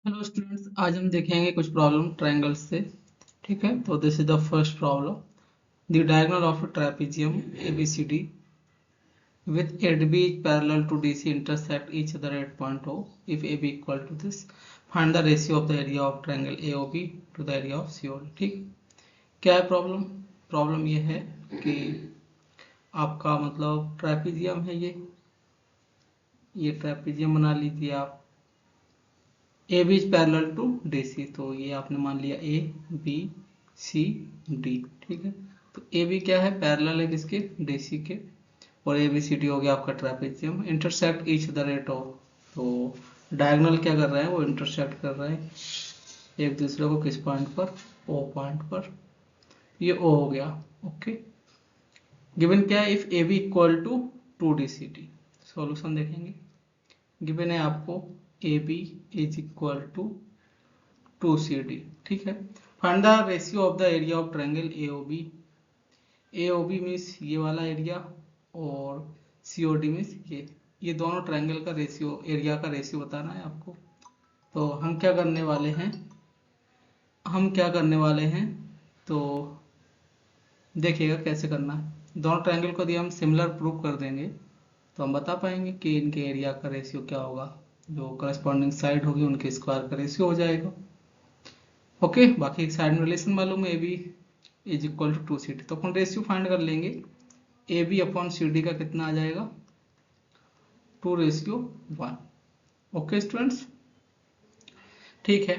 Hello students, आज हम देखेंगे कुछ प्रॉब्लम ट्रायंगल्स से। ठीक है, तो this is the first problem. The diagonal of a trapezium ABCD with AD is parallel to DC intersect each other at point O. If AB equal to this, find the ratio of the area of triangle AOB to the area of COD। ठीक, क्या है problem? Problem ये है कि आपका मतलब trapezium है, ये ट्रापेजियम बना लीजिए आप। A B is parallel to D C, तो ये आपने मान लिया ए बी सी डी। ठीक है, तो ए बी क्या है? पैरेलल है किसके? डी सी के। और ए बी सी डी हो गया आपका trapezium. Intersect each other at O, तो डायगोनल क्या कर रहा है? वो इंटरसेक्ट कर रहा है एक दूसरे को किस पॉइंट पर? ओ पॉइंट पर। ये ओ हो गया। ओके, गिवन क्या है? If A B equal to two D C D. Solution देखेंगे। गिवन है आपको A B is equal to 2CD। ठीक है, find the ratio of the area of triangle AOB। AOB means ये वाला एरिया, और COD मीन्स ये दोनों ट्रायंगल का रेशियो, एरिया का रेशियो बताना है आपको। तो हम क्या करने वाले हैं, तो देखिएगा कैसे करना है। दोनों ट्रायंगल को यदि हम सिमिलर प्रूव कर देंगे तो हम बता पाएंगे कि इनके एरिया का रेशियो क्या होगा। जो करस्पॉन्डिंग साइड होगी उनके स्क्वायर का रेशियो हो जाएगा। ओके, बाकी साइड में रिलेशन मालूम है, A B is equal to 2CD, तो अपन रेशियो फाइंड कर लेंगे। A B upon C D का कितना आ जाएगा? 2:1। ओके स्टूडेंट्स, ठीक है।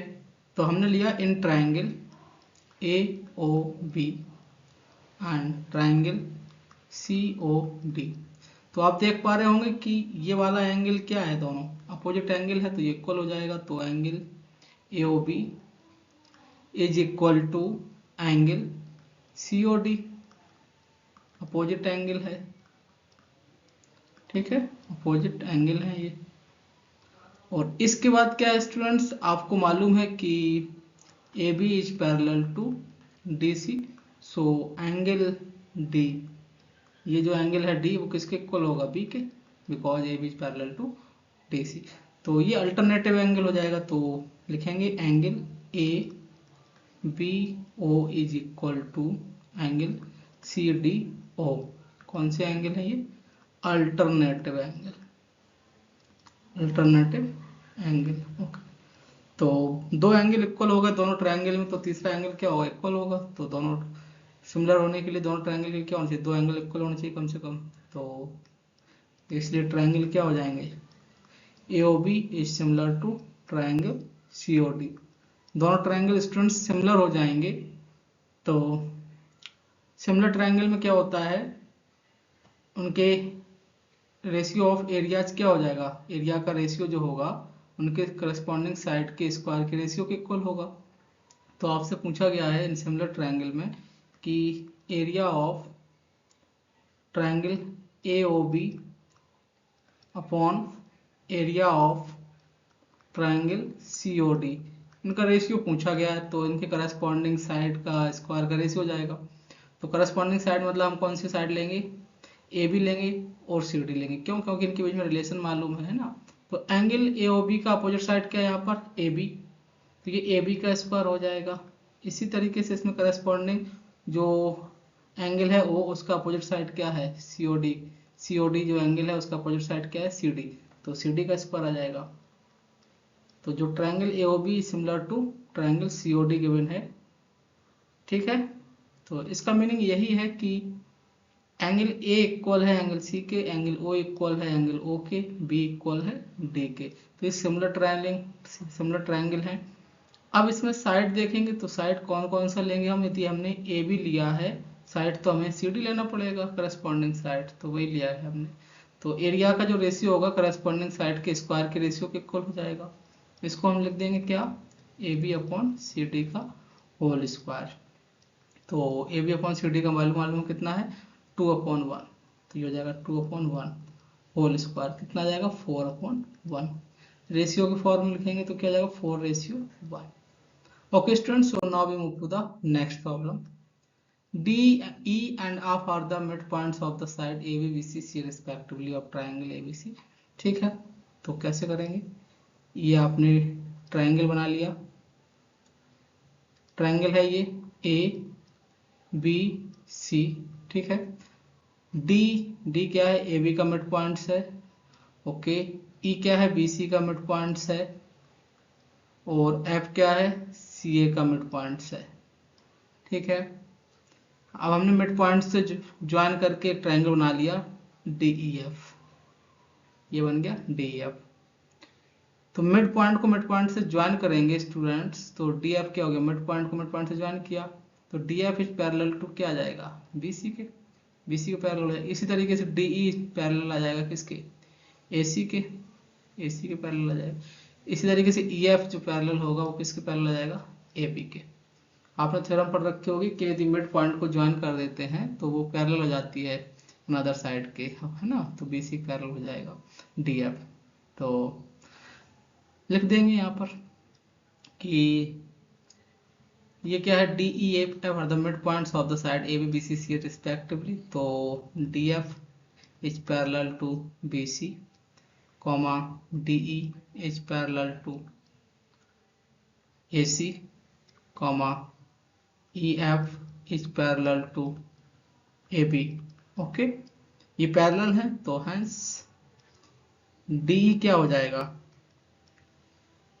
तो हमने लिया in triangle A O B and triangle C O D. तो आप देख पा रहे होंगे कि ये वाला एंगल क्या है? दोनों अपोजिट एंगल है, तो ये इक्वल हो जाएगा। तो angle A O B is equal to angle C O D, opposite angle है। ठीक है, अपोजिट एंगल है ये। और इसके बाद क्या है स्टूडेंट्स? आपको मालूम है कि A B is parallel to D C, so angle D, ये जो एंगल है डी वो किसके इक्वल होगा? बी के, because A B is parallel to D C. तो ये अल्टरनेटिव एंगल हो जाएगा। तो लिखेंगे angle A B O is equal to angle C D O. कौन से एंगल है ये? Alternative angle, alternative angle. Okay, तो दो एंगल इक्वल हो गए दोनों ट्रायंगल में, तो तीसरा एंगल क्या होगा? इक्वल होगा। तो दोनों सिमिलर होने के लिए दोनों ट्रायंगल के क्या होना चाहिए? दो एंगल इक्वल होने चाहिए कम से कम। तो इसलिए ट्रायंगल क्या हो जाएंगे? AOB is similar to triangle COD। दोनों ट्रायंगल स्टूडेंट्स सिमिलर हो जाएंगे। तो सिमिलर ट्रायंगल में क्या होता है? उनके रेशियो ऑफ एरियाज क्या हो जाएगा? एरिया का रेशियो जो होगा उनके करस्पॉन्डिंग साइड के स्क्वायर के रेशियो के इक्वल होगा। तो आपसे पूछा गया है इन सिमिलर ट्रायंगल में कि area of triangle AOB upon area of triangle COD, इनका रेशियो पूछा गया है। तो इनके करस्पॉन्डिंग साइड का स्क्वायर का रेशियो हो जाएगा। तो करस्पॉन्डिंग साइड मतलब हम कौन सी साइड लेंगे? ए बी लेंगे और सी डी लेंगे। क्यों? क्योंकि इनके बीच में रिलेशन मालूम है ना। तो एंगल ए ओ बी का अपोजिट साइड क्या है यहाँ पर? ए बी, तो ये ए बी का स्क्वायर हो जाएगा। इसी तरीके से इसमें करस्पॉन्डिंग जो एंगल है वो, उसका अपोजिट साइड क्या है? सी ओ डी। सी ओ डी जो एंगल है उसका अपोजिट साइड क्या है? सी डी, तो सी डी का स्क्वायर आ जाएगा। तो जो triangle A O B similar to triangle C O D given है। ठीक है, तो इसका मीनिंग यही है कि एंगल ए इक्वल है एंगल सी के, एंगल ओ इक्वल है एंगल ओ के, बी इक्वल है डी के। तो ये सिमिलर ट्रायंगल है। अब इसमें साइड देखेंगे तो साइड कौन कौन सा लेंगे हम? यदि हमने ए बी लिया है साइड, तो हमें सी डी लेना पड़ेगा करस्पॉन्डिंग साइड, तो वही लिया है हमने। तो एरिया का जो रेशियो होगा करस्पॉन्डिंग साइड के स्क्वायर के रेशियो के इक्वल हो जाएगा। इसको हम लिख देंगे क्या? A B upon C D का होल स्क्वायर। तो A B upon C D का मालूम कितना है? 2/1। तो ये हो जाएगा 2/1 होल स्क्वायर, कितना आ जाएगा? 4/1। रेशियो के फॉर्म में लिखेंगे तो क्या आ जाएगा? 4:1। Okay students, so now we move to the next problem. D, E and F are the midpoints of the side AB, BC, C respectively of triangle ABC। ठीक है, तो कैसे करेंगे? ये आपने ट्रायंगल बना लिया, ट्रायंगल है ये ए बी सी, ठीक है। डी, डी क्या है, ए बी का मिड पॉइंट्स है, ओके। ई क्या है, बी सी का मिड पॉइंट्स है, और एफ क्या है, सी ए का मिड पॉइंट्स है, ठीक है। अब हमने मिड पॉइंट से ज्वाइन करके एक ट्रायंगल बना लिया डी ई एफ, ये बन गया डी ई एफ। तो मिड पॉइंट को मिड पॉइंट से ज्वाइन करेंगे स्टूडेंट्स, तो डी एफ क्या हो गया, मिड पॉइंट को मिड पॉइंट से ज्वाइन किया, तो D F is parallel to क्या आ जाएगा, बी सी के, बी सी के पैरेलल है। इसी तरीके से डी ई पैरेलल आ जाएगा किसके, ए सी के, ए सी के पैरेलल आ जाएगा। इसी तरीके से ई एफ जो पैरेलल होगा वो किसके पैरेलल आ जाएगा, ए बी के। आपने थ्योरम पढ़ रखी होगी कि यदि मिड पॉइंट को ज्वाइन कर देते हैं तो वो पैरेलल हो जाती है अनदर साइड के, है ना, तो बी सी पैरेलल हो जाएगा डी एफ। तो लिख देंगे यहाँ पर कि ये क्या है, D E F are the mid points of the side A B B C C respectively. तो D F is parallel to B C, comma D E is parallel to A C, comma E F is parallel to A B, okay. ये parallel है तो hence D क्या हो जाएगा,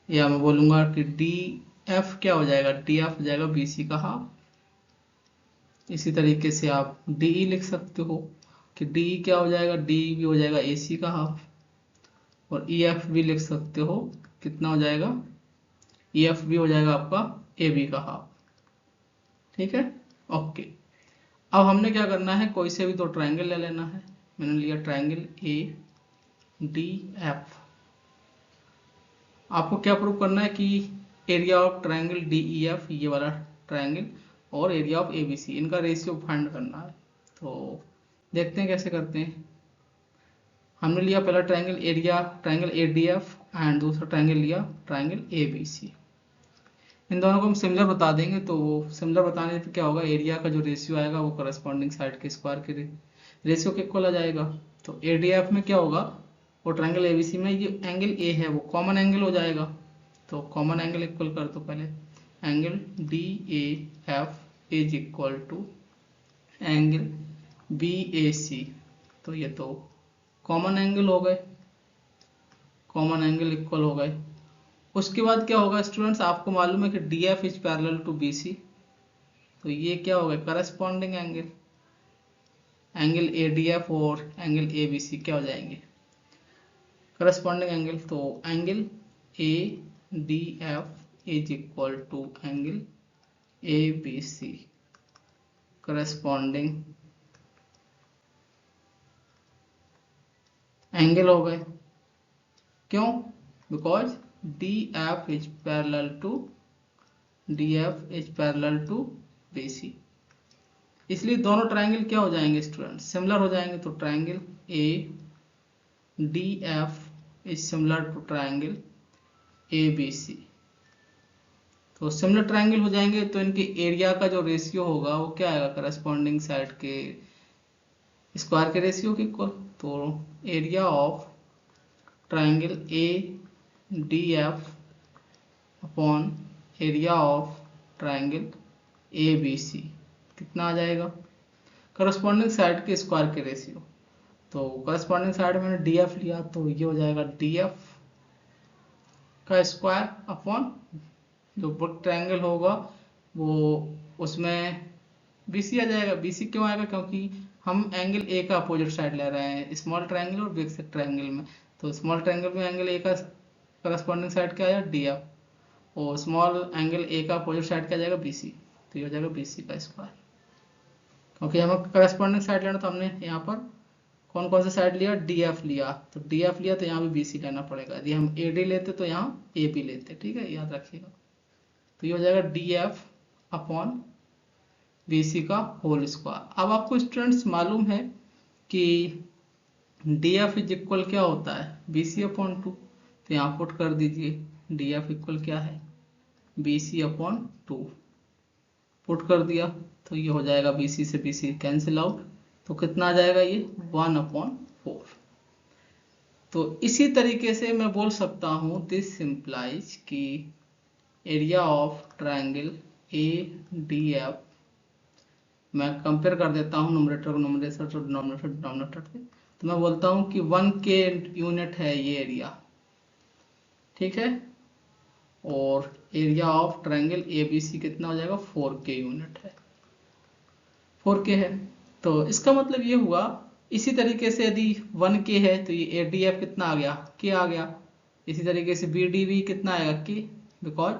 या मैं बोलूंगा कि डी एफ क्या हो जाएगा, डी एफ हो जाएगा बी सी का हाफ। इसी तरीके से आप डी ई लिख सकते हो कि डी ई क्या हो जाएगा, डी भी हो जाएगा ए सी का हाफ, और ई एफ भी लिख सकते हो, कितना हो जाएगा, ई एफ भी हो जाएगा आपका ए बी का हाफ, ठीक है, ओके। अब हमने क्या करना है, कोई से भी दो ट्रायंगल ले लेना है। मैंने लिया ट्रायंगल ए डी एफ। आपको क्या प्रूव करना है कि area of triangle D E F, ये वाला ट्रायंगल, और area of A B C, इनका रेशियो फाइंड करना है। तो देखते हैं कैसे करते हैं। हमने लिया पहला triangle area, triangle A D F, and दूसरा ट्रायंगल लिया ट्रायंगल ए बी सी। इन दोनों को हम सिमिलर बता देंगे, तो सिमिलर बताने पे क्या होगा, एरिया का जो रेशियो आएगा वो करस्पॉन्डिंग साइड के स्क्वायर के रेशियो के इक्वल आ जाएगा। तो ए डी एफ में क्या होगा, वो ट्रायंगल ए बी सी में ये एंगल ए है वो कॉमन एंगल हो जाएगा। तो कॉमन एंगल इक्वल कर दो पहले, angle D A F is equal to angle B A C. तो ये तो कॉमन एंगल हो गए, कॉमन एंगल इक्वल हो गए। उसके बाद क्या होगा स्टूडेंट्स, आपको मालूम है कि D F is parallel to B C, तो ये क्या होगा, corresponding angle, angle A D F और एंगल ए बी सी क्या हो जाएंगे, करस्पॉन्डिंग एंगल। तो angle A D F is equal to angle A B C, corresponding angle हो गए। क्यों, because D F is parallel to, D F is parallel to B C, इसलिए दोनों triangle क्या हो जाएंगे स्टूडेंट, सिमिलर हो जाएंगे। तो triangle A D F is similar to triangle A B C. तो सिमिलर ट्रायंगल हो जाएंगे तो इनके एरिया का जो रेशियो होगा वो क्या आएगा, करस्पॉन्डिंग साइड के स्क्वायर के रेशियो के इक्वल। तो area of triangle A D F upon area of triangle A B C कितना आ जाएगा, करस्पॉन्डिंग साइड के स्क्वायर के रेशियो। तो करस्पॉन्डिंग साइड में मैंने डी एफ लिया, तो ये हो जाएगा डी एफ का स्क्वायर अपॉन जो बट ट्रायंगल होगा वो उसमें बी सी आ जाएगा। बी सी क्यों आएगा, क्योंकि हम एंगल ए का अपोजिट साइड ले रहे हैं स्मॉल ट्रायंगल और बिग ट्रायंगल में। तो स्मॉल ट्रायंगल में एंगल ए का करस्पॉन्डिंग साइड क्या आया, डी एफ, और स्मॉल एंगल ए का अपोजिट साइड क्या जाएगा, बी सी। तो ये हो जाएगा बी सी का स्क्वायर। क्योंकि हमें करस्पॉन्डिंग साइड लेना, तो हमने यहाँ पर कौन कौन सा साइड लिया, डी एफ लिया। तो डी एफ लिया तो यहाँ भी बी सी लेना पड़ेगा। यदि हम ए डी लेते तो यहाँ ए बी लेते, ठीक है, याद रखिएगा। तो ये हो जाएगा D F upon B C का होल स्क्वायर। अब आपको स्टूडेंट्स मालूम है कि डी एफ इज इक्वल क्या होता है, बी सी अपॉन टू। तो यहाँ पुट कर दीजिए डी एफ इक्वल क्या है, B C upon two, put कर दिया। तो ये हो जाएगा बी सी से बी सी कैंसिल आउट, तो कितना आ जाएगा ये 1/4। तो इसी तरीके से मैं बोल सकता हूँ दिस सिंप्लाइज कि area of triangle A D F, मैं कंपेयर कर देता हूँ न्यूमरेटर को न्यूमरेटर और डिनोमिनेटर डिनोमिनेटर पे, तो मैं बोलता हूँ कि 1K यूनिट है ये एरिया, ठीक है, और एरिया ऑफ ट्रायंगल ABC कितना हो जाएगा 4K यूनिट है, 4K है। तो इसका मतलब ये हुआ, इसी तरीके से यदि 1K है तो ये ADF कितना आ गया, K आ गया। इसी तरीके से BDV कितना आएगा, K, बिकॉज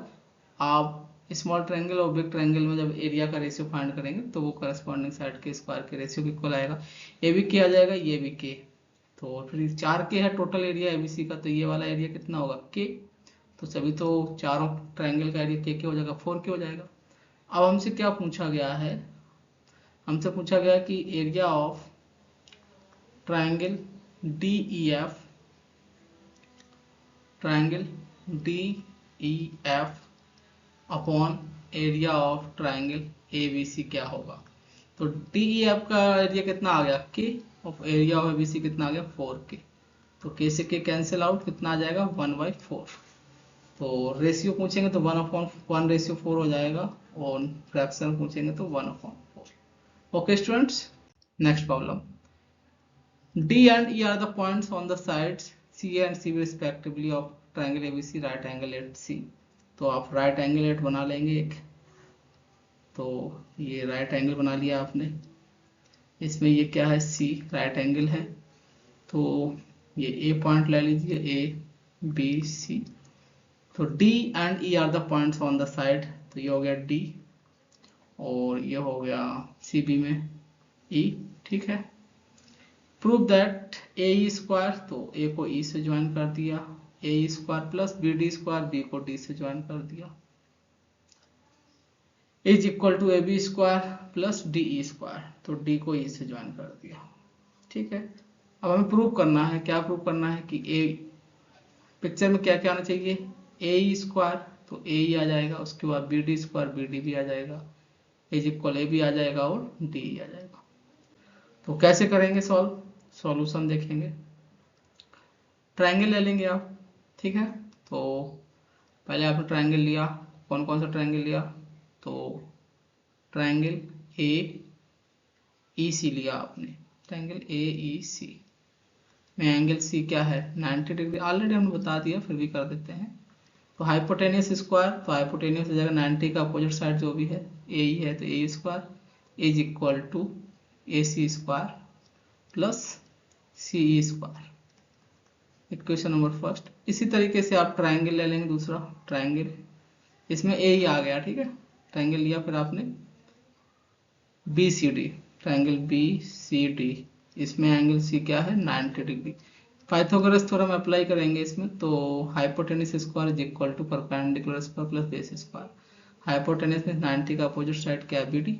आप स्मॉल ट्रायंगल और बिग ट्रायंगल में जब एरिया का रेशियो फाइंड करेंगे तो वो करस्पॉन्डिंग साइड के स्क्वायर के रेशियो के इक्वल आएगा। ये भी K आ जाएगा, ये भी K, तो फिर 4K है टोटल एरिया ABC का, तो ये वाला एरिया कितना होगा, K। तो सभी तो चारों ट्रायंगल का एरिया K हो जाएगा, 4K हो जाएगा। अब हमसे क्या पूछा गया है, हमसे पूछा गया कि area of triangle DEF, triangle DEF upon area of triangle ABC क्या होगा। तो DEF का एरिया कितना आ गया, K, और एरिया ऑफ ABC कितना आ गया 4K। तो K से K कैंसिल आउट, कितना आ जाएगा 1/4। तो रेशियो पूछेंगे तो 1/1 हो जाएगा, और फ्रैक्शन पूछेंगे तो 1/4। Okay students, next problem. D and E are the points on the sides C and CB respectively of triangle ABC, right angle at C। तो आप राइट एंगल एट बना लेंगे एक, तो ये राइट एंगल बना लिया आपने, इसमें ये क्या है, C राइट एंगल है, तो ये A पॉइंट ले लीजिए, A B C। तो D and E are the points on the side, तो ये हो गया D, और ये हो गया CB में E, ठीक है। प्रूव दैट ए स्क्वायर, तो ए को ई से ज्वाइन कर दिया, A square plus B D square, B को डी से ज्वाइन कर दिया, is equal to A B square plus D E square, तो डी को ई से ज्वाइन कर दिया, ठीक है। अब हमें प्रूव करना है, क्या प्रूव करना है कि ए पिक्चर में क्या क्या आना चाहिए, ए स्क्वायर, तो ए ही आ जाएगा, उसके बाद B D square, B D भी आ जाएगा, इज इक्वल ए भी आ जाएगा और डी आ जाएगा। तो कैसे करेंगे सॉल्व, सॉल्यूशन देखेंगे। ट्रायंगल ले लेंगे आप, ठीक है। तो पहले आपने ट्रायंगल लिया, कौन कौन सा ट्रायंगल लिया, तो ट्रायंगल ए ई सी लिया आपने, ट्रायंगल ए ई सी में एंगल सी क्या है 90 डिग्री, ऑलरेडी हमने बता दिया, फिर भी कर देते हैं। तो हाइपोटेनियस स्क्वायर, तो हाइपोटेनियस हो जाएगा 90 का अपोजिट साइड जो भी है ए ही है, तो A square is equal to A C square plus C E square, equation number first. इसी तरीके से आप ट्रायंगल ले लेंगे, दूसरा ट्रायंगल, इसमें ए ही आ गया, ठीक है, ट्रायंगल लिया, फिर आपने B C D, triangle B C D, इसमें एंगल सी क्या है 90 डिग्री। पाइथागोरस थ्योरम अप्लाई करेंगे इसमें, तो hypotenuse square is equal to perpendicular square plus base square. Hypotenuse में 90 का अपोजिट साइड क्या है, बी डी,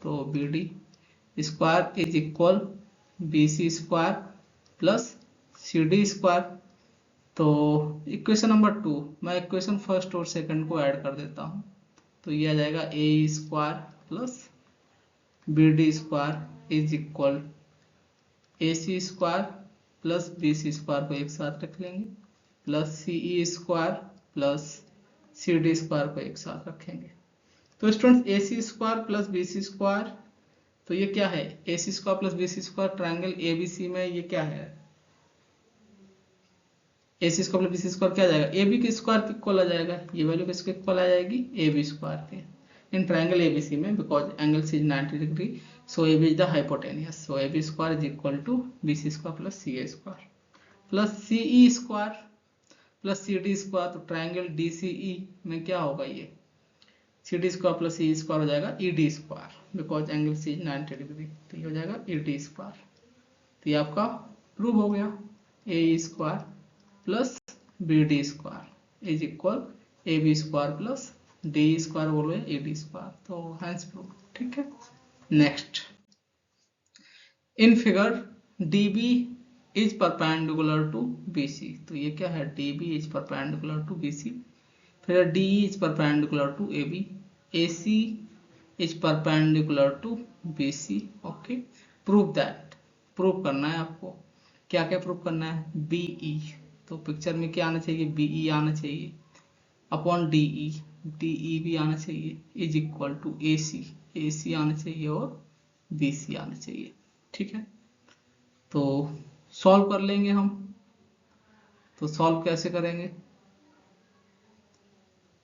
तो B D square is equal B C square plus C D square. तो equation number 2, मैं इक्वेशन फर्स्ट और second को add कर देता हूँ, तो ये आ जाएगा A square plus B D square is equal A C square plus B C square को एक साथ रख लेंगे, plus C E square plus C D square को एक साथ रखेंगे। तो students A C square plus B C square, तो ये क्या है, A C square plus B C square, triangle A B C में ये क्या है, A C square plus B C square क्या आ जाएगा, ए बी के स्क्वायर के इक्वल आ जाएगा, ये वैल्यू किसके इक्वल आ जाएगी, ए बी स्क्वायर के, in triangle A B C में, because angle C is 90 degree, so AB is the hypotenuse, so AB square is equal to BC square plus CA square plus CE square plus CD square। तो triangle DCE में क्या होगा, ये CD square plus CE square हो जाएगा ED square, because angle C is 90 degree, तो ये हो जाएगा ED square। तो ये आपका प्रूव हो गया, A square plus BD square is equal AB square plus D square बोलो या ED square, तो हैंस प्रूव, ठीक है। Next, in figure DB is perpendicular to BC, तो ये क्या है, DB is perpendicular to BC, फिर DE is perpendicular to AB, AC is perpendicular to BC। Okay, prove that, prove करना है आपको क्या क्या प्रूव करना है, बीई, तो पिक्चर में क्या आना चाहिए, बीई आना चाहिए अपॉन डीई, डीई भी आना चाहिए, is equal to AC, AC आना चाहिए और बीसी आना चाहिए। ठीक है, तो सॉल्व कर लेंगे हम। तो सॉल्व कैसे करेंगे,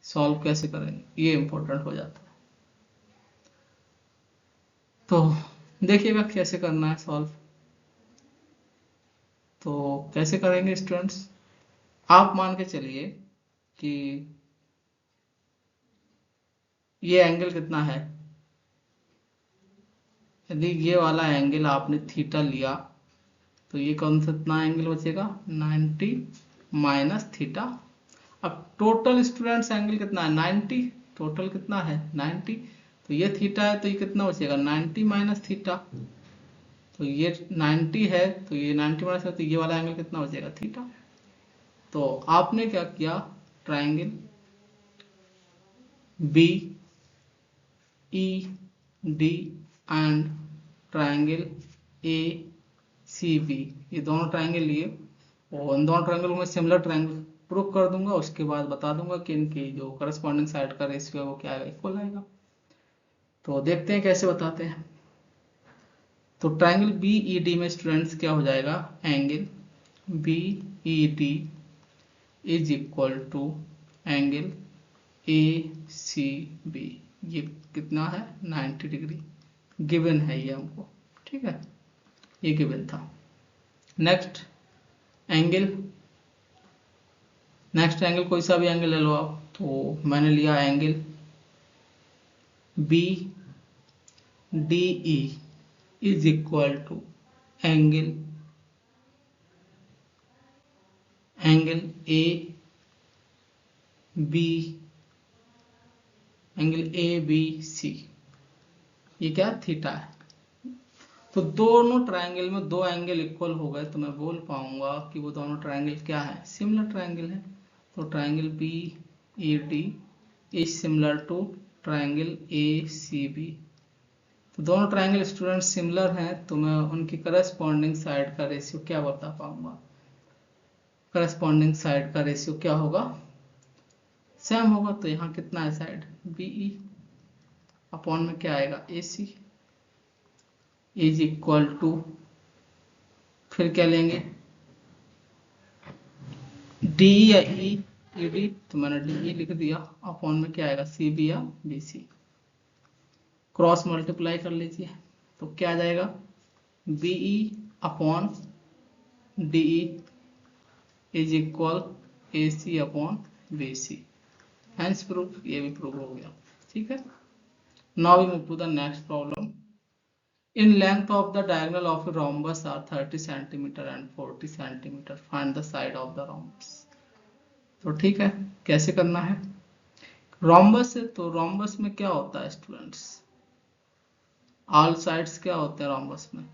सॉल्व कैसे करेंगे ये इंपॉर्टेंट हो जाता है। तो देखिएगा कैसे करना है सॉल्व। तो कैसे करेंगे स्टूडेंट्स, आप मान के चलिए कि ये एंगल कितना है, यदि ये वाला एंगल आपने थीटा लिया तो ये कौन सा इतना एंगल बचेगा, 90 माइनस थीटा। अब टोटल स्टूडेंट्स एंगल कितना है, 90, टोटल कितना है 90, तो ये थीटा है तो ये कितना बचेगा 90 माइनस थीटा, तो ये 90 है तो ये 90 माइनस है तो ये वाला एंगल कितना बचेगा थीटा। तो आपने क्या किया, triangle B E D and triangle A C B, ये दोनों ट्राइंगल लिए और इन दोनों ट्राइंगल में सिमिलर ट्राइंगल प्रूव कर दूंगा, उसके बाद बता दूंगा कि इनकी जो करस्पॉन्डिंग साइड का रेशियो है वो क्या आएगा, इक्वल आएगा। तो देखते हैं कैसे बताते हैं। तो ट्राइंगल बी ई डी में स्टूडेंट्स क्या हो जाएगा, angle B E D is equal to angle A C B, ये कितना है 90 डिग्री, गिवन है ये हमको। ठीक है, ये गिवन था। नेक्स्ट एंगल, नेक्स्ट एंगल कोई सा भी एंगल ले लो आप, तो मैंने लिया angle B D E is equal to angle angle A B, angle A B C, ये क्या थीटा है। तो दोनों ट्रायंगल में दो एंगल इक्वल हो गए तो मैं बोल पाऊंगा कि वो दोनों ट्रायंगल क्या है, सिमिलर ट्रायंगल है। तो triangle B A D is similar to triangle A C B. तो दोनों ट्रायंगल स्टूडेंट सिमिलर हैं तो मैं उनकी करस्पॉन्डिंग साइड का रेशियो क्या बता पाऊंगा, करस्पॉन्डिंग साइड का रेशियो क्या होगा, सेम होगा। तो यहाँ कितना है साइड, बीई अपॉन में क्या आएगा, ए सी इज इक्वल टू, फिर क्या लेंगे डी या ई, ई डी, तो मैंने डी लिख दिया, अपॉन में क्या आएगा सी बी या बी सी, क्रॉस मल्टीप्लाई कर लीजिए तो क्या आ जाएगा, BE upon DE is equal A C upon B C, hence proof, ये भी प्रूफ हो गया। ठीक है, now we move to the next problem. In length of the diagonal of a rhombus are 30 cm and 40 cm. Find the side of the rhombus. तो ठीक है, कैसे करना है, रोम्बस है तो रोम्बस में क्या होता है स्टूडेंट्स, ऑल साइड्स क्या होते हैं रोम्बस में,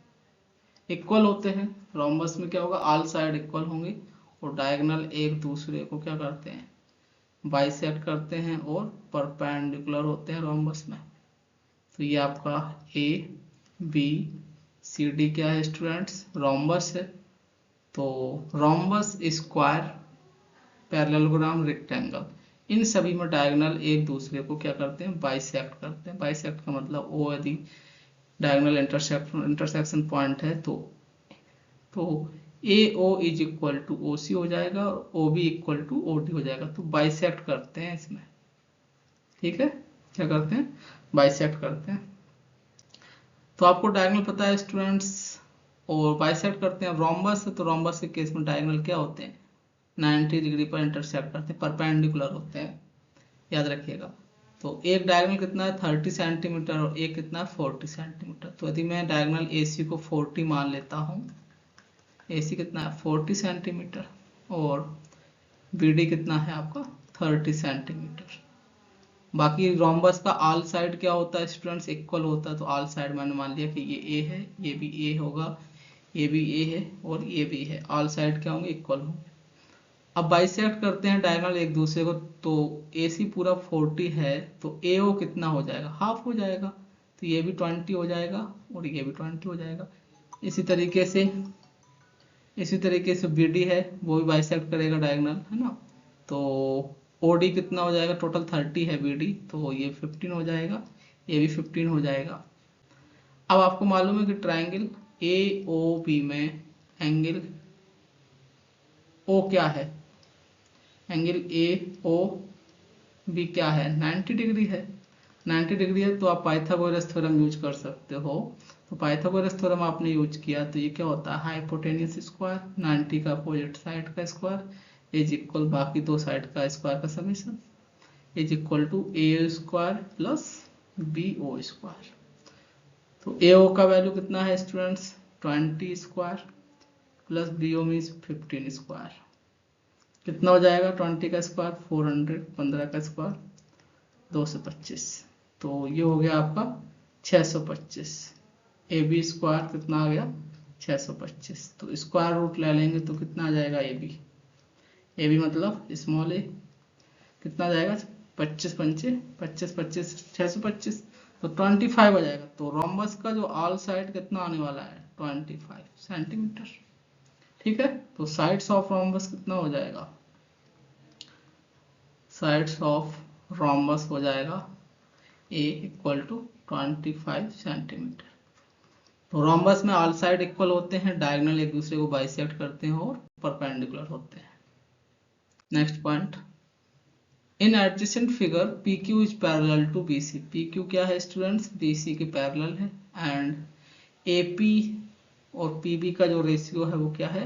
इक्वल होते हैं। रोम्बस में क्या होगा, ऑल साइड इक्वल होंगे और डायगोनल एक दूसरे को क्या करते हैं, बाइसेक्ट करते हैं और परपेंडिकुलर होते हैं रोम्बस में। तो ये आपका ए बी सी डी क्या है स्टूडेंट्स, रोम्बस है। तो रोम्बस, स्क्वायर, पैरेललोग्राम, रेक्टेंगल, इन सभी में डायगोनल एक दूसरे को क्या करते हैं, बाइसेक्ट करते हैं। बाइसेक्ट का मतलब ओ यदि डायगोनल इंटरसेक्शन पॉइंट है तो A O is equal to O C हो जाएगा और O B equal to O D हो जाएगा। तो बाइसेक्ट करते हैं इसमें, ठीक है, क्या करते हैं, बाइसेक्ट करते हैं। तो आपको डायगोनल पता है स्टूडेंट्स, और बाइसेक्ट करते हैं। रोम्बस है तो रोम्बस के केस में डायगोनल क्या होते हैं, 90 डिग्री पर इंटरसेक्ट करते हैं, परपेंडिकुलर होते हैं, याद रखिएगा। तो एक डायगोनल कितना है 30 सेंटीमीटर और एक कितना है 40 सेंटीमीटर। तो यदि मैं डायगोनल AC को 40 मान लेता हूँ, AC कितना है 40 सेंटीमीटर और BD कितना है आपका 30 सेंटीमीटर। बाकी रोम्बस का ऑल साइड क्या होता है स्टूडेंट्स, इक्वल होता है। तो ऑल साइड मैंने मान लिया कि ये ए है, ये भी ए होगा, ये भी ए है और ये भी है, ऑल साइड क्या होंगे, इक्वल होंगे। अब बाइसेक्ट करते हैं डायगोनल एक दूसरे को, तो AC पूरा 40 है तो AO कितना हो जाएगा, हाफ हो जाएगा। तो ये भी 20 हो जाएगा और ये भी 20 हो जाएगा। इसी तरीके से इसी तरीके से BD है, वो भी बाइसेक्ट करेगा डायगोनल, है ना। तो OD कितना हो जाएगा, टोटल 30 है BD, तो ये 15 हो जाएगा, ये भी 15 हो जाएगा। अब आपको मालूम है कि ट्राइंगल AOB में एंगल O क्या है, एंगल AOB क्या है, 90 डिग्री है। 90 डिग्री है तो आप पाइथागोरस थ्योरम यूज कर सकते हो। तो पाइथागोरस थ्योरम आपने यूज किया तो ये क्या होता है, हाइपोटेन्यूज स्क्वायर 90 का अपोजिट साइड का स्क्वायर इज इक्वल बाकी दो साइड का स्क्वायर का summation is equal to A square plus BO square. तो AO का वैल्यू कितना है students, 20 square plus BO means 15 square. कितना हो जाएगा, 20 का स्क्वायर 400, 15 का स्क्वायर 225, तो ये हो गया आपका 625। AB स्क्वायर कितना आ गया, 625। तो स्क्वायर रूट ले लेंगे तो कितना आ जाएगा, AB मतलब स्मॉल a कितना आ जाएगा, 25 पंचे 25 25 625, तो 25 हो जाएगा। तो रोम्बस का जो ऑल साइड कितना आने वाला है, 25 सेंटीमीटर। ठीक है, तो साइड्स ऑफ रोम्बस कितना हो जाएगा, साइड्स ऑफ रोम्बस हो जाएगा A इक्वल टू 25 सेंटीमीटर। तो रोम्बस में ऑल साइड इक्वल होते हैं, डायगोनल एक दूसरे को बाइसेक्ट करते हैं और परपेंडिकुलर होते हैं। Next point, in adjacent figure PQ is parallel to BC। PQ क्या है स्टूडेंट्स, BC के पैरेलल है। एंड AP और PB का जो रेशियो है वो क्या है,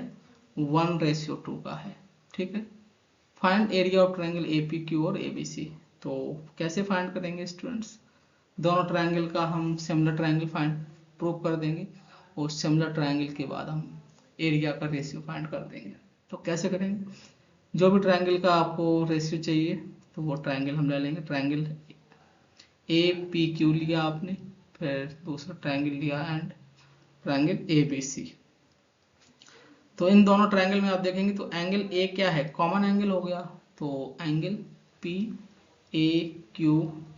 1:2 का है। ठीक है, find area of triangle APQ और ABC। तो कैसे फाइंड करेंगे स्टूडेंट्स, दोनों ट्रायंगल का हम सिमिलर ट्रायंगल फाइंड प्रूव कर देंगे और सिमिलर ट्रायंगल के बाद हम एरिया का रेशियो फाइंड कर देंगे। तो कैसे करेंगे, जो भी ट्रायंगल का आपको रेशियो चाहिए तो वो ट्रायंगल हम ले लेंगे। ट्रायंगल APQ लिया आपने, फिर दूसरा ट्रायंगल लिया एंड ट्रायंगल ABC। तो इन दोनों ट्रायंगल में आप देखेंगे तो एंगल A क्या है, कॉमन एंगल हो गया। तो angle PAQ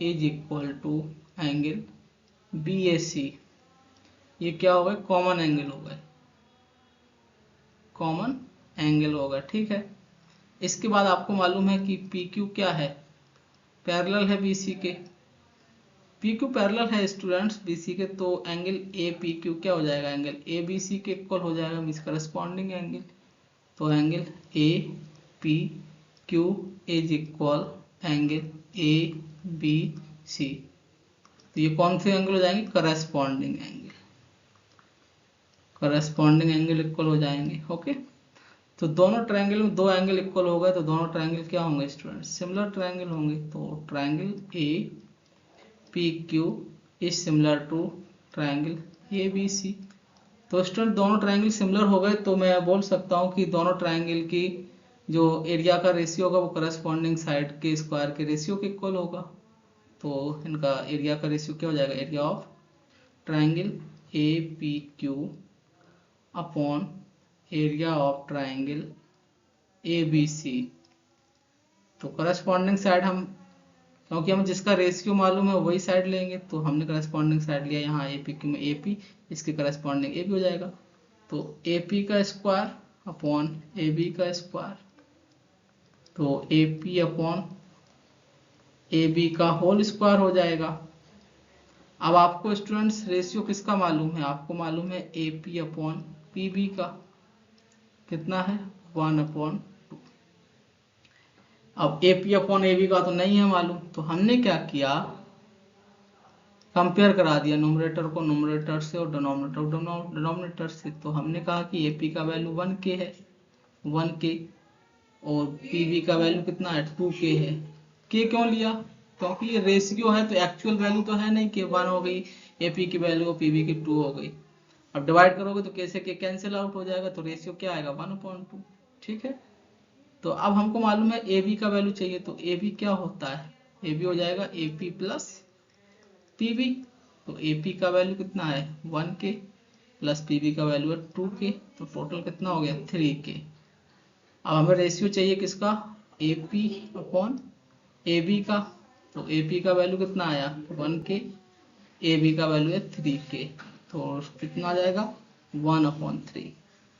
is equal to angle BAC, ये क्या हो गए, कॉमन एंगल हो गए, कॉमन एंगल होगा। ठीक है, इसके बाद आपको मालूम है कि PQ क्या है, पैरेलल है BC के। PQ पैरेलल है स्टूडेंट्स BC के, तो एंगल APQ क्या हो जाएगा, एंगल ABC के इक्वल हो जाएगा, मीन्स करस्पॉन्डिंग एंगल। तो angle APQ is equal angle ABC। तो ये कौन से एंगल हो जाएंगे, corresponding angle, corresponding angle equal हो जाएंगे। ओके, तो दोनों ट्रायंगल में दो एंगल इक्वल हो गए तो दोनों ट्रायंगल क्या होंगे स्टूडेंट्स, सिमिलर ट्रायंगल होंगे। तो triangle APQ is similar to triangle ABC। तो स्टूडेंट दोनों ट्रायंगल सिमिलर हो गए तो मैं बोल सकता हूँ कि दोनों ट्रायंगल की जो एरिया का रेशियो होगा वो करस्पॉन्डिंग साइड के स्क्वायर के रेशियो के इक्वल होगा। तो इनका एरिया का रेशियो क्या हो जाएगा, area of triangle APQ upon area of triangle ABC। तो करस्पॉन्डिंग साइड हम, क्योंकि हमें जिसका रेशियो मालूम है वही साइड लेंगे, तो हमने करस्पॉन्डिंग साइड लिया यहाँ APQ में AP, इसके करस्पॉन्डिंग AB हो जाएगा। तो AP का स्क्वायर अपॉन AB का स्क्वायर, तो AP अपॉन AB का होल स्क्वायर हो जाएगा। अब आपको स्टूडेंट्स रेशियो किसका मालूम है, आपको मालूम है AP अपॉन PB का कितना है, 1/2। अब AP अपॉन AB का तो नहीं है मालूम, तो हमने क्या किया, कंपेयर करा दिया नोमरेटर को नोमरेटर से और डिनोमिनेटर को डिनोमिनेटर से। तो हमने कहा कि AP का वैल्यू 1K है, 1K, और PB का वैल्यू कितना है, 2K है। K क्यों लिया, क्योंकि ये रेशियो है तो एक्चुअल वैल्यू तो है नहीं कि 1 हो गई AP की वैल्यू और PB की 2 हो गई। अब डिवाइड करोगे तो कैसे के कैंसिल आउट हो जाएगा, तो रेशियो क्या आएगा, 1/2। ठीक है, तो अब हमको मालूम है AB का वैल्यू चाहिए, तो AB क्या होता है, AB हो जाएगा AP प्लस PB। तो AP का वैल्यू कितना है, 1K प्लस PB का वैल्यू है 2K, तो टोटल कितना हो गया, 3K। अब हमें रेशियो चाहिए किसका, AP अपॉन AB का। तो AP का वैल्यू कितना आया, 1K, AB का वैल्यू है 3K, तो कितना आ जाएगा, 1/3।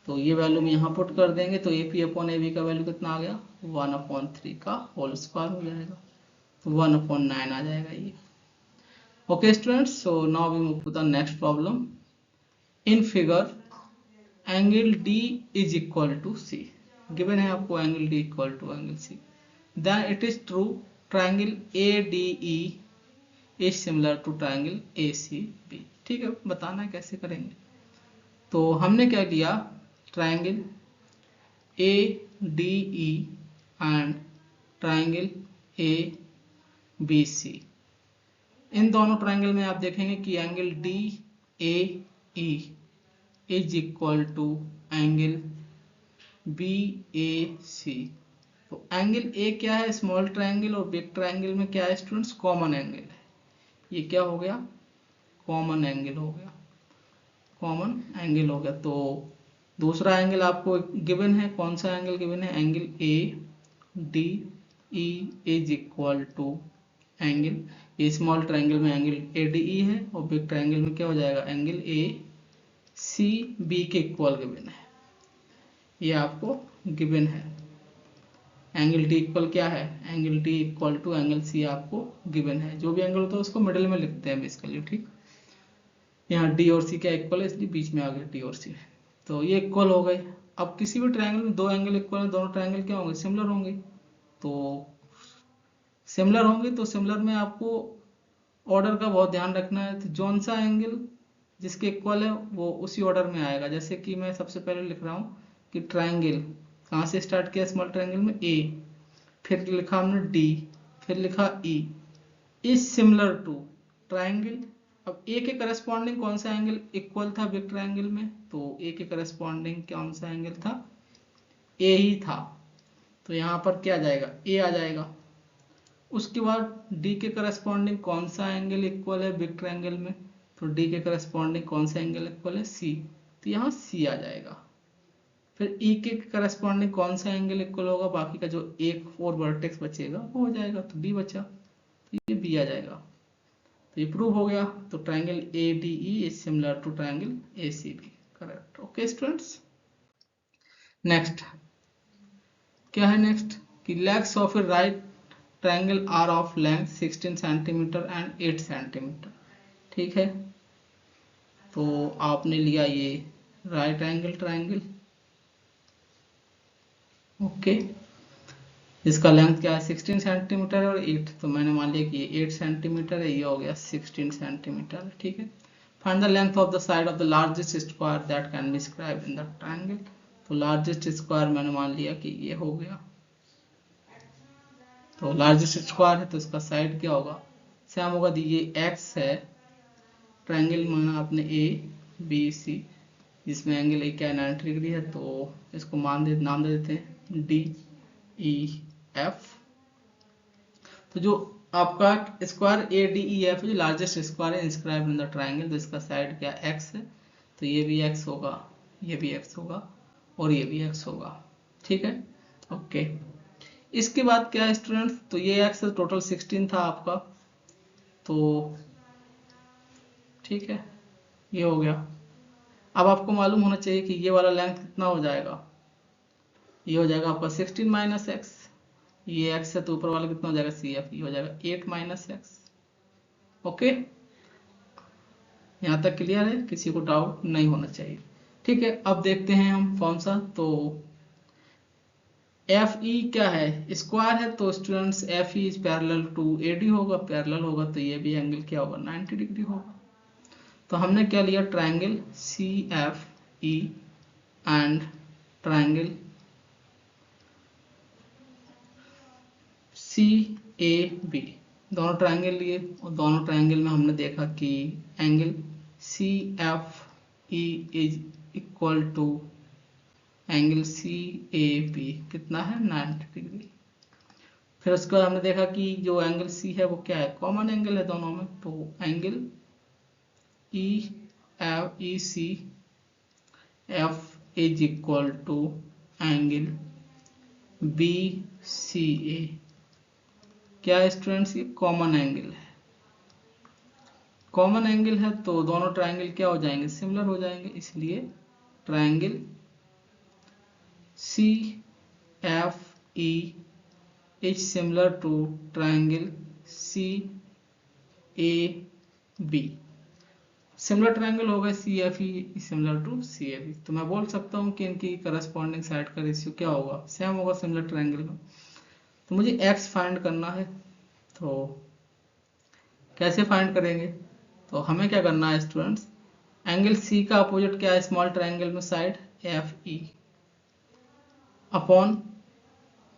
तो ये वैल्यू में यहाँ पुट कर देंगे तो AP अपॉन AB का वैल्यू कितना आ गया 1/3 का होल स्क्वायर हो जाएगा, तो 1/9 आ जाएगा ये। Okay students, so now we move to the next problem. In figure angle D is equal to C, given है आपको angle D equal to angle C, then it is true triangle ADE is similar to triangle ACB। ठीक है, बताना है कैसे करेंगे। तो हमने क्या किया, triangle ADE and triangle ABC, इन दोनों ट्राइंगल में आप देखेंगे कि angle DAE is equal to angle BAC। तो एंगल A क्या है, स्मॉल ट्राइंगल, और बिग ट्राइंगल में क्या है स्टूडेंट्स, कॉमन एंगल है। ये क्या हो गया, कॉमन एंगल हो गया, कॉमन एंगल हो गया। तो दूसरा एंगल आपको गिवन है, कौन सा एंगल गिवन है, angle ADE is equal to angle, ये स्मॉल ट्राइंगल में एंगल ADE है और बिग ट्राइंगल में क्या हो जाएगा, एंगल ACB के इक्वल गिवन है, ये आपको गिवन है। एंगल D इक्वल क्या है, angle D equal to angle C आपको गिवन है। जो भी एंगल होता है उसको मिडिल में लिखते हैं बेसिकली, ठीक। यहाँ D और C क्या इक्वल है, इसलिए बीच में आ गया D और C, तो ये इक्वल हो गए। अब किसी भी ट्राइंगल में दो एंगल इक्वल है, दोनों ट्राइंगल क्या होंगे, सिमिलर होंगे। तो सिमिलर होंगे तो सिमिलर में आपको ऑर्डर का बहुत ध्यान रखना है। तो जौन सा एंगल जिसके इक्वल है वो उसी ऑर्डर में आएगा। जैसे कि मैं सबसे पहले लिख रहा हूँ कि ट्राइंगल कहाँ से स्टार्ट किया, स्मॉल ट्राइंगल में A, फिर लिखा हमने D, फिर लिखा E is similar to triangle. अब A के करस्पॉन्डिंग कौन सा एंगल इक्वल था बिग ट्राइंगल में, तो A के करस्पॉन्डिंग कौन सा एंगल था, A ही था, तो यहाँ पर क्या आ जाएगा, A आ जाएगा। उसके बाद D के करस्पॉन्डिंग कौन सा एंगल इक्वल है बिग ट्राइंगल में, तो D के करस्पॉन्डिंग कौन सा एंगल इक्वल है, C, तो यहाँ C आ जाएगा। फिर E के करस्पॉन्डिंग कौन सा एंगल इक्वल होगा, बाकी का जो एक और वर्टेक्स बचेगा वो हो जाएगा, तो D बचा, तो ये B आ जाएगा। तो ये प्रूव हो गया। तो triangle ADE is similar to triangle ACB, correct. Okay students, next क्या है, नेक्स्ट कि legs of a right triangle are of length 16 centimetre and 8 centimetre. ठीक है, तो आपने लिया ये राइट एंगल ट्राइंगल, ओके, इसका लेंथ क्या है 16 सेंटीमीटर और 8, तो मैंने मान लिया कि ये 8 सेंटीमीटर है, ये हो गया 16 सेंटीमीटर। ठीक है, find the length of the side of the largest square that can be described in the triangle. तो लार्जेस्ट स्क्वायर मैंने मान लिया कि ये हो गया, तो लार्जेस्ट स्क्वायर है तो इसका साइड क्या होगा, सेम होगा। ये एक्स है, ट्राइंगल माना आपने ABC, जिसमें एंगल A क्या 90 डिग्री है, तो इसको नाम दे देते हैं DEF। तो जो आपका स्क्वायर ADEF जो लार्जेस्ट स्क्वायर है इंस्क्राइब्ड इन द ट्राइंगल, तो इसका साइड क्या x है, तो ये भी x होगा, ये भी x होगा और ये भी x होगा। ठीक है, ओके। इसके बाद क्या है स्टूडेंट्स, तो ये x टोटल 16 था आपका, तो ठीक है, ये हो गया। अब आपको मालूम होना चाहिए कि ये वाला लेंथ कितना हो जाएगा, ये हो जाएगा आपका 16 माइनस एक्स, ये x है तो ऊपर वाला कितना हो जाएगा CF, ये हो जाएगा 8 माइनस एक्स। ओके, यहाँ तक क्लियर है, किसी को डाउट नहीं होना चाहिए। ठीक है, अब देखते हैं हम कौन सा, तो FE क्या है, स्क्वायर है, तो students FE is parallel to AD होगा, पैरेलल होगा तो ये भी एंगल क्या होगा 90 डिग्री होगा। तो हमने क्या लिया, triangle CFE and triangle CAB, दोनों ट्राइंगल लिए और दोनों ट्राइंगल में हमने देखा कि angle CFE is equal to angle CAB कितना है 90 डिग्री। फिर उसके बाद हमने देखा कि जो एंगल C है वो क्या है, कॉमन एंगल है दोनों में, तो angle ECF is equal to angle BCA। क्या है स्टूडेंट्स, ये कॉमन एंगल है, कॉमन एंगल है तो दोनों ट्राइंगल क्या हो जाएंगे, सिमिलर हो जाएंगे, इसलिए triangle CFE is similar to triangle CAB। Similar triangle होगा CFE सिमिलर टू CAB, तो मैं बोल सकता हूँ कि इनकी करस्पॉन्डिंग साइड का रेशियो क्या होगा, सेम होगा सिमिलर ट्रायंगल में। तो मुझे x फाइंड करना है, तो कैसे फाइंड करेंगे, तो हमें क्या करना है स्टूडेंट्स, एंगल C का अपोजिट क्या है स्मॉल ट्रायंगल में, साइड FE अपॉन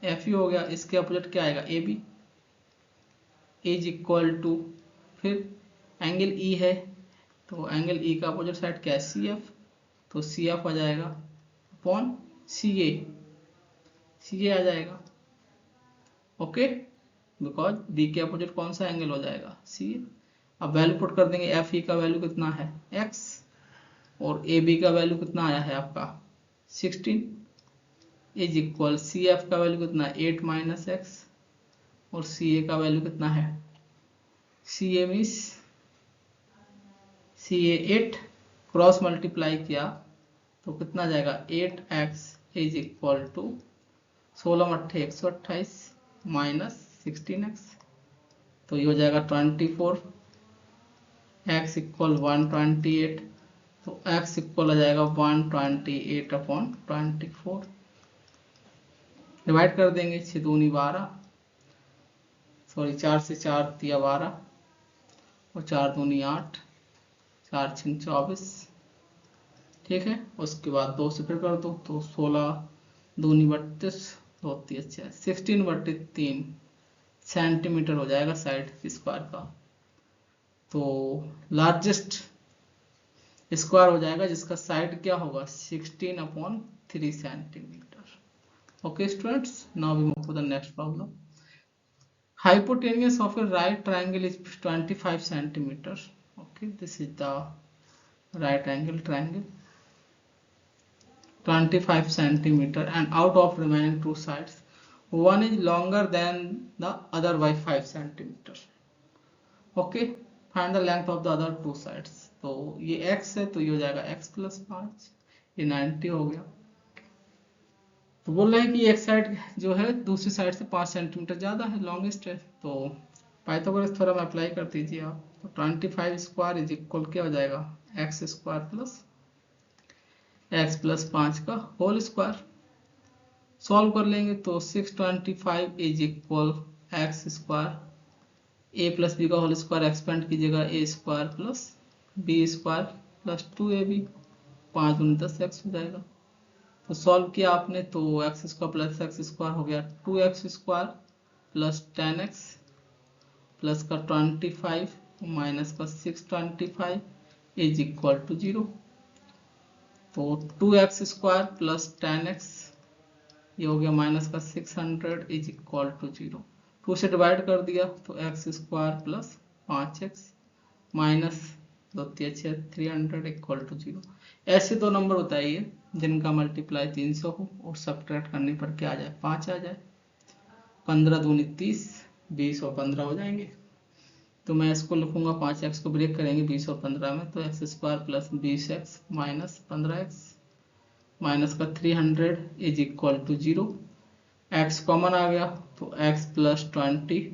FE हो गया, इसके अपोजिट क्या आएगा AB इज इक्वल टू, फिर एंगल E है तो एंगल E का अपोजिट साइड क्या है CF, तो CF आ जाएगा अपॉन CA आ जाएगा, ओके, बिकॉज B के अपोजिट कौन सा एंगल हो जाएगा CA। अब वैल्यू पुट कर देंगे, FE का वैल्यू कितना है x और AB का वैल्यू कितना आया है आपका 16 इज इक्वल, CF का वैल्यू कितना है 8 माइनस x और CA का वैल्यू कितना है, CA means CA 8, cross multiply किया तो कितना जाएगा 8x इज इक्वल टू 16 मट्ठे 128 माइनस 16x, तो ये हो जाएगा 24, x इक्वल 128, तो x इक्वल आ जाएगा 128 अपॉन 24, डिवाइड कर देंगे 6 दूनी 12, सॉरी 4 से 4 दिया 12 और 4 दूनी 8, 4 छिंग 24, ठीक है। उसके बाद 2 से फिर कर दो तो 16 दूनी 32, 2 3 16/3 सेंटीमीटर हो जाएगा साइड स्क्वायर का। तो लार्जेस्ट स्क्वायर हो जाएगा जिसका साइड क्या होगा 16/3 centimetre. Okay students, now we move to the next problem. Hypotenuse of a right triangle is 25 centimeter. Okay, this is the right angle triangle, 25 centimeter, and out of remaining two sides, one is longer than the other by 5 centimeter. Okay, find the length of the other two sides. तो ये x है तो ये हो जाएगा x plus 5, ये 90 हो गया। तो बोल रहे हैं कि एक साइड जो है दूसरी साइड से 5 सेंटीमीटर ज़्यादा है, लॉन्गेस्ट है। तो पाइथागोरस थ्योरम अप्लाई कर दीजिए आप, तो 25 स्क्वायर इज इक्वल क्या हो जाएगा एक्स स्क्वायर प्लस 5 का होल स्क्वायर। सॉल्व कर लेंगे तो 625 is equal X square A plus B का होल स्क्वायर, एक्सपेंड कीजिएगा A square plus B square plus 2ab, 5 दूनी 10 एक्स हो जाएगा। तो सॉल्व किया आपने तो X square plus x square हो गया 2x square plus 10x plus का 25 माइनस का 625 इज इक्वल टू 0। तो 2x स्क्वायर प्लस 10x ये हो गया माइनस का 600 इज इक्वल टू 0। 2 से डिवाइड कर दिया तो x square plus 5x minus 2 3 300 equal to 0। ऐसे दो नंबर बताइए जिनका मल्टीप्लाई 300 हो और सब्ट्रैक्ट करने पर क्या आ जाए 5 आ जाए। 15 दूनी 30, 20 और 15 हो जाएंगे। तो मैं इसको लिखूंगा 5x को ब्रेक करेंगे 20 और 15 में, तो X square plus 20x minus 15x minus का 300 is equal to 0। x common आ गया तो x plus 20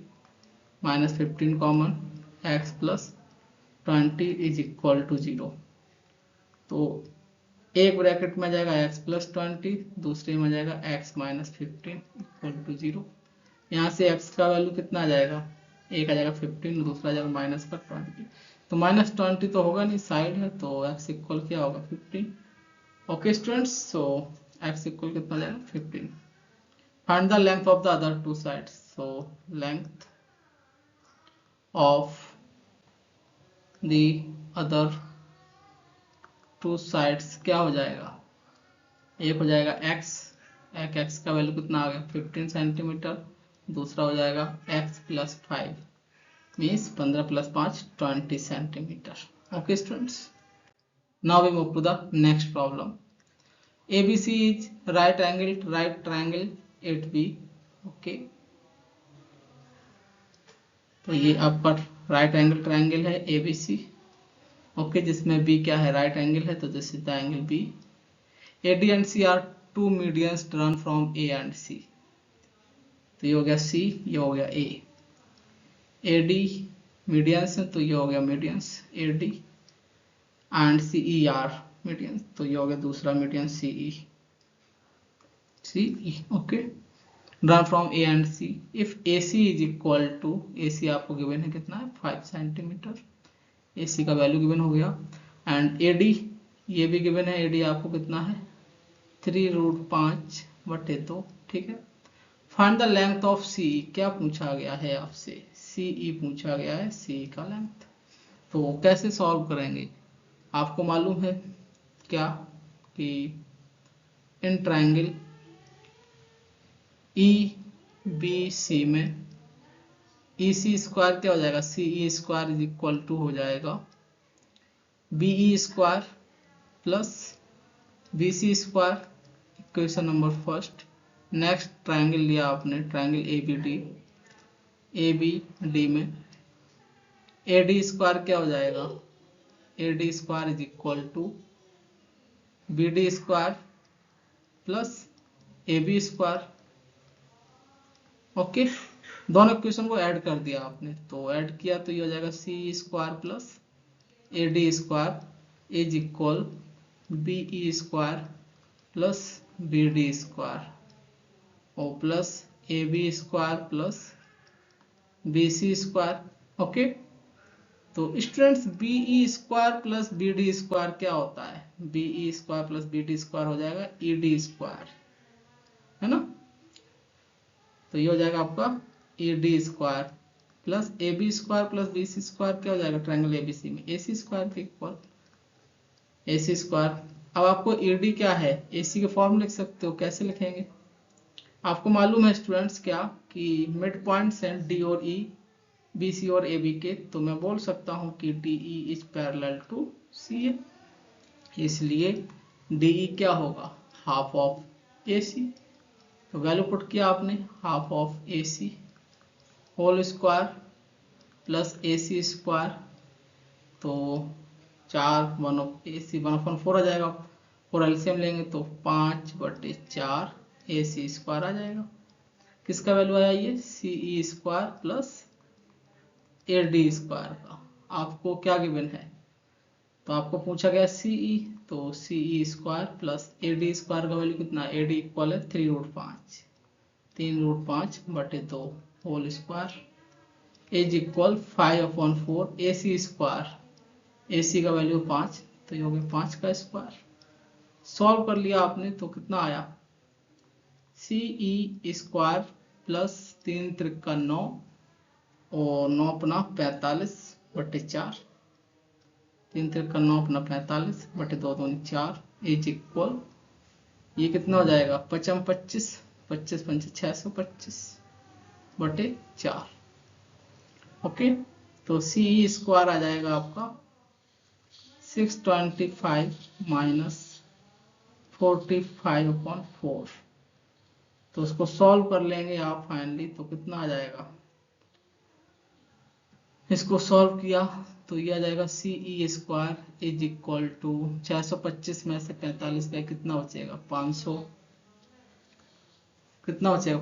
minus 15 common, x plus 20 is equal to 0। तो एक ब्रैकेट में जाएगा x प्लस 20, दूसरे में जाएगा x माइनस 15 इक्वल टू 0। यहाँ से x का वैल्यू कितना आ जाएगा, एक आ जाएगा 15, दूसरा आ जाएगा माइनस का 20। तो माइनस 20 तो होगा नहीं, साइड है, तो x इक्वल क्या होगा 15। ओके स्टूडेंट्स, सो x इक्वल कितना जाएगा 15। Find the length of the other two sides. So length of the other two sides क्या हो जाएगा, एक हो जाएगा x का वैल्यू कितना आ गया 15 सेंटीमीटर, दूसरा हो जाएगा x plus 5 means 15 plus 5 20 centimetre. Okay students, now we move to the next problem. ABC is right triangle 8B। Okay, तो ये आपका राइट एंगल ट्रायंगल है ABC। ओके, जिसमें B क्या है राइट एंगल है, तो this is the angle B। AD and C are two medians drawn from A and C. तो ये हो गया सी, ये हो गया ए। ए डी मीडियंस है तो ये हो गया medians A D, and C E are medians, तो ये हो गया दूसरा median C E. Okay, drawn from A and C if A C is equal to, A C आपको गिवन है कितना है 5 सेंटीमीटर, ए सी का वैल्यू गिवन हो गया। एंड ए डी, ये भी गिवन है, ए डी आपको कितना है 3√5/2, ठीक है। फाइंड द लेंथ ऑफ सी, क्या पूछा गया है आपसे, सी ई पूछा गया है, सी का लेंथ। तो कैसे सॉल्व करेंगे, आपको मालूम है क्या कि in triangle E B C में ई सी स्क्वायर क्या हो जाएगा, C E square is equal to हो जाएगा B E square plus B C square, equation number first. Next triangle लिया आपने, ट्रायंगल ए बी डी में ए डी स्क्वायर क्या हो जाएगा, A D square is equal to B D square plus A B square. Okay, दोनों equation को add कर दिया आपने, तो ऐड किया तो ये हो जाएगा C square plus A D square is equal B E square plus B D square और plus A B square plus B C square. Okay, तो students B E square plus B D square क्या होता है, B E square plus B D square हो जाएगा E D square, है ना। तो ये हो जाएगा आपका A D square plus A B square plus B C square क्या हो जाएगा ट्रायंगल एबीसी में ए सी स्क्वायर के इक्वल ए सी स्क्वायर। अब आपको ए डी क्या है, ए सी के फॉर्म लिख सकते हो, कैसे लिखेंगे, आपको मालूम है स्टूडेंट्स क्या कि मिड पॉइंट्स हैं डी और ई, बी सी और ए बी के, तो मैं बोल सकता हूं कि D E is parallel to C A, इसलिए डी ई क्या होगा हाफ ऑफ ए सी। तो वैल्यू पुट किया आपने, half of A C whole square plus A C square, तो 4 1 ऑफ ए सी 1/4 आ जाएगा, और एलसीएम लेंगे तो 5/4 ए सी स्क्वायर आ जाएगा। किसका वैल्यू आया ये, C E square plus A D square का। आपको क्या गिवन है, तो आपको पूछा गया सी ई, तो C E square plus A D square का वैल्यू कितना, ए डी इक्वल है 3√5/2 whole square is equal 5/4 A C square, A C का वैल्यू 5, तो ये हो गया 5 का स्क्वायर। सॉल्व कर लिया आपने तो कितना आया, सी ई स्क्वायर प्लस 3 त्रिका 9 और 9 अपना 45/4, 3 त्रिका 9 अपना 45/2 दूनी 4 इज इक्वल, ये कितना हो जाएगा 55 25 5 625/4। ओके, तो सी ई स्क्वायर आ जाएगा आपका 625 माइनस 45/4, तो उसको सॉल्व कर लेंगे आप फाइनली, तो कितना आ जाएगा, इसको सॉल्व किया तो ये आ जाएगा C E square is equal to 625 में से 45 का कितना बचेगा 500, कितना बचेगा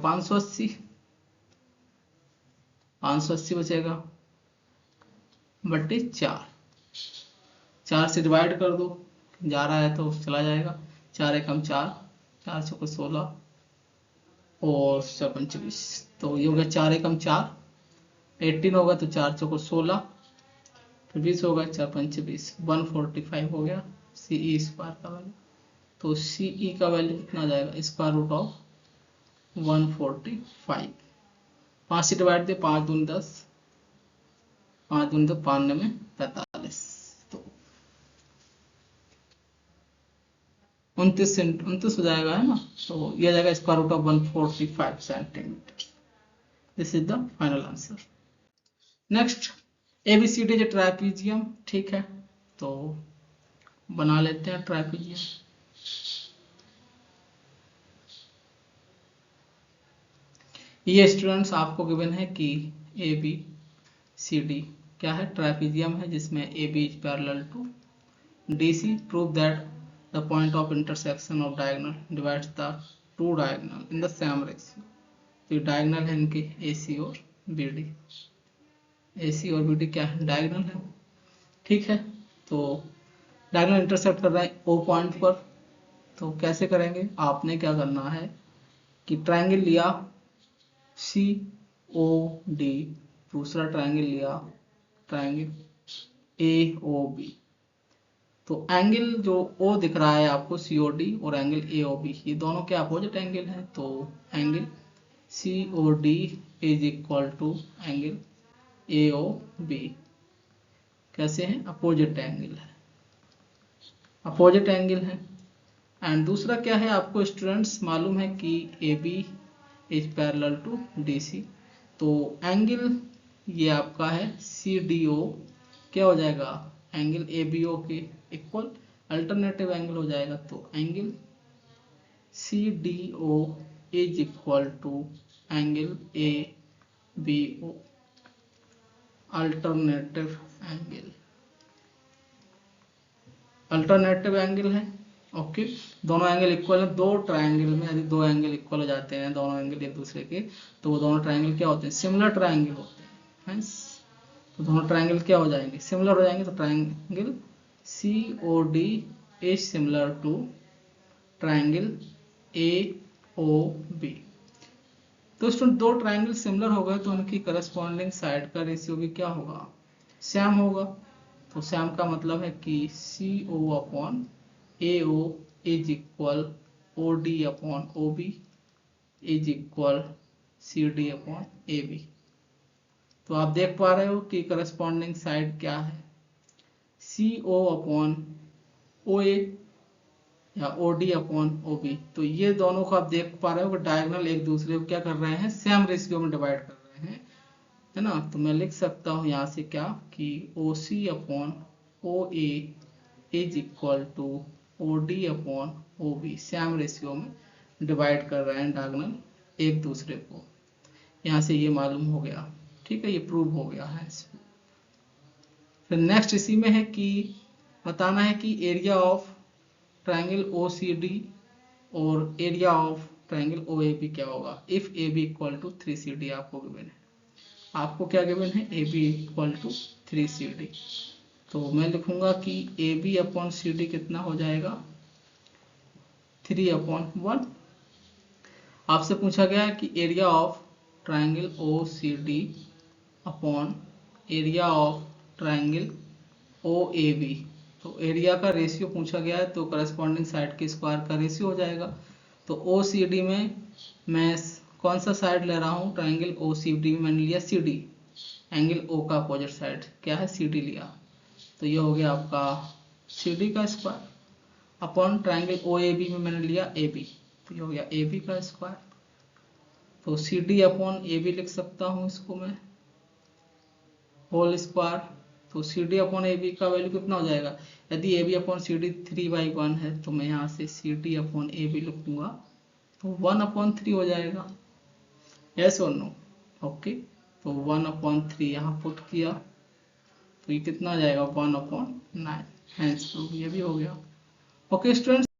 580 बचेगा बट्टे 4 से डिवाइड कर दो, जा रहा है तो चला जाएगा, 4 एकम 4 4 चौको 16 और 25, तो ये हो गया 4 एकम 4 18 होगा, तो 4 चौको 16 फिर 20 होगा, 4 पंच 20 145 हो गया सी ई स्क्वायर का वैल्यू। तो सी ई का वैल्यू कितना आ जाएगा, स्क्वायर रूट ऑफ 145, 5 से डिवाइड दे 5 दूनी 10, 5 दूनी 10 5 में 45, तो 29 हो जाएगा, है ना। तो ये जाएगा square root of 145 centimetre. This is the final answer. Next ABCD is trapezium, ठीक है, तो बना लेते हैं ट्राइपीजियम। ये स्टूडेंट्स आपको गिवन है कि ABCD क्या है, ट्राइपीजियम है जिसमें AB is parallel to DC। Prove that the point of intersection of diagonal divides the two diagonal in the same ratio. तो ये डायगोनल है इनके AC और BD। AC और BD क्या है, डायगोनल है, ठीक है। तो डायगोनल इंटरसेक्ट कर रहा है O पॉइंट पर, तो कैसे करेंगे, आपने क्या करना है कि ट्रायंगल लिया COD, दूसरा ट्रायंगल लिया ट्रायंगल AOB। तो एंगल जो O दिख रहा है आपको COD और एंगल AOB, ये दोनों क्या अपोजिट एंगल हैं। तो angle COD is equal to angle AOB, कैसे हैं, अपोजिट एंगल है, अपोजिट एंगल है। एंड दूसरा क्या है, आपको स्टूडेंट्स मालूम है कि AB is parallel to DC। तो एंगल ये आपका है CDO क्या हो जाएगा, एंगल ABO के इक्वल अल्टरनेटिव एंगल हो जाएगा। तो angle CDO is equal to angle ABO, alternative angle, alternative angle है, ओके। दोनों एंगल इक्वल है, दो ट्रायंगल में यदि दो एंगल इक्वल हो जाते हैं, दोनों एंगल एक दूसरे के, तो वो दोनों ट्रायंगल क्या होते हैं, सिमिलर ट्रायंगल होते हैं। तो दोनों ट्रायंगल क्या हो जाएंगे, सिमिलर हो जाएंगे। तो triangle COD is similar to triangle AOB। तो स्टूडेंट दो ट्रायंगल सिमिलर हो गए तो उनकी करस्पॉन्डिंग साइड का रेशियो भी क्या होगा, सेम होगा। तो सेम का मतलब है कि CO upon AO is equal OD upon OB is equal CD upon AB। तो आप देख पा रहे हो कि करस्पॉन्डिंग साइड क्या है, CO अपॉन OA या OD अपॉन OB। तो ये दोनों को आप देख पा रहे हो कि डायगोनल एक दूसरे को क्या कर रहे हैं, सेम रेशियो में डिवाइड कर रहे हैं, है ना। तो मैं लिख सकता हूँ यहाँ से क्या कि OC upon OA is equal to OD upon OB, same ratio में डिवाइड कर रहे हैं डायगोनल एक दूसरे को। यहाँ से ये मालूम हो गया, ठीक है, ये प्रूव हो गया है इसमें। फिर नेक्स्ट इसी में है कि बताना है कि एरिया ऑफ ट्रायंगल OCD और एरिया ऑफ ट्रायंगल OAB क्या होगा if AB equal to 3CD आपको गिवन है। आपको क्या गिवन है, AB इक्वल टू 3CD। तो मैं लिखूंगा कि AB अपॉन CD कितना हो जाएगा, 3/1। आपसे पूछा गया है कि area of triangle OCD upon area of triangle OAB। तो एरिया का रेशियो पूछा गया है, तो करस्पॉन्डिंग साइड के स्क्वायर का रेशियो हो जाएगा। तो OCD में मैं कौन सा साइड ले रहा हूँ, ट्रायंगल OCD में मैंने लिया CD, एंगल O का अपोजिट साइड क्या है, CD लिया। तो ये हो गया आपका CD का स्क्वायर अपॉन ट्रायंगल OAB में मैंने लिया AB, तो ये हो गया AB का स्क्वायर। तो CD अपॉन AB लिख सकता हूँ इसको मैं होल स्क्वायर। तो CD अपॉन AB का वैल्यू कितना हो जाएगा, यदि AB अपॉन CD 3/1 है तो मैं यहाँ से CD अपॉन AB लिखूंगा तो 1/3 हो जाएगा, यस और नो, ओके। तो 1/3 यहाँ पुट किया तो ये कितना आ जाएगा 1/9, हैंस प्रूफ ये भी हो गया, ओके स्टूडेंट्स।